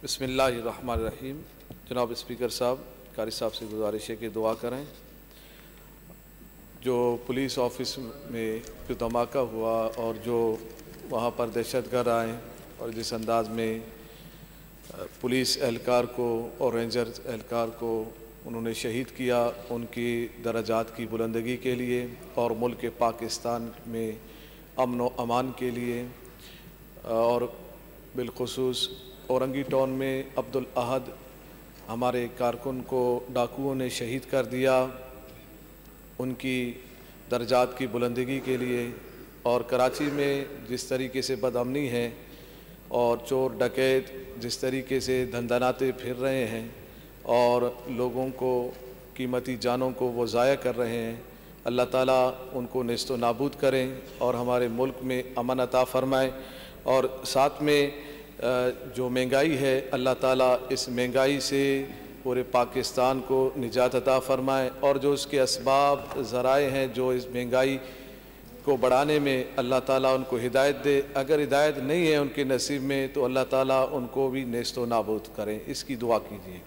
बिस्मिल्लाहिर्रहमानिर्रहीम। जनाब स्पीकर साहब, कारी साहब से गुजारिश है कि दुआ करें। जो पुलिस ऑफिस में जो धमाका हुआ और जो वहाँ पर दहशतगर्द आए और जिस अंदाज में पुलिस एहलकार को और रेंजर एहलकार को उन्होंने शहीद किया, उनकी दराजात की बुलंदगी के लिए और मुल्क पाकिस्तान में अमन व अमान के लिए, और बिलखुसूस औरंगी टाउन में अब्दुल अहद हमारे कारकुन को डाकुओं ने शहीद कर दिया, उनकी दर्जात की बुलंदगी के लिए। और कराची में जिस तरीके से बदअमनी है और चोर डकैत जिस तरीके से धंधनाते फिर रहे हैं और लोगों को कीमती जानों को वो ज़ाया कर रहे हैं, अल्लाह ताला उनको नेस्तो नाबूद करें और हमारे मुल्क में अमन अता फ़रमाए। और साथ में जो महंगाई है, अल्लाह ताला इस महंगाई से पूरे पाकिस्तान को निजात अता फ़रमाए और जो इसके असबाब ज़राए हैं जो इस महंगाई को बढ़ाने में, अल्लाह ताला उनको हिदायत दे। अगर हिदायत नहीं है उनके नसीब में तो अल्लाह ताला उनको भी नेस्तो नाबूद करें। इसकी दुआ कीजिए।